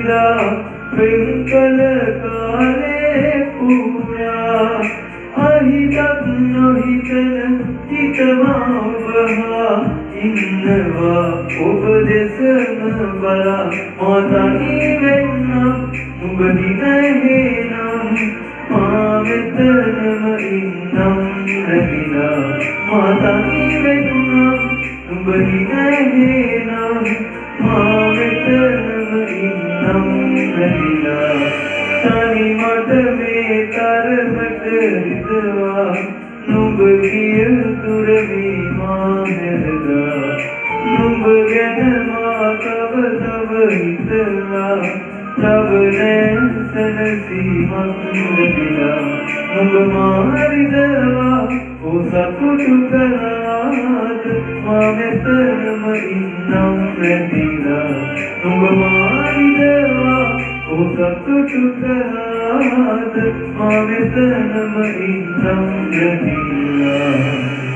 විලා වෙන්කල කාලේ පුරා අහිතත් නොහිතන හිතවා ඔබහා ඉන්නවා ඔබ දෙසම බලා මා තනි වෙන්නම් නුඹ දිනහේනම් මා වෙතනම ඉන්නම් රැඳිලා මා තනි වෙන්නම් නුඹ දිනහේනම් මා වෙතනම ඉන්නම් රැඳිලා තනි මට මේ තරමට හිතවා නුඹ ගිය දුර වී මා හැරදා නුඹ ගැන මා තව තව හිතලා තව නැසනසීමක් ලැබිලා නුඹ මා හරිදවා ඔ සතුටු කළාද මා වෙතනම ඉන්නම් රැඳිලා නුඹ මා හරිදවා ඔ සතුටු කළාද මා වෙතනම ඉන්නම් රැඳිලා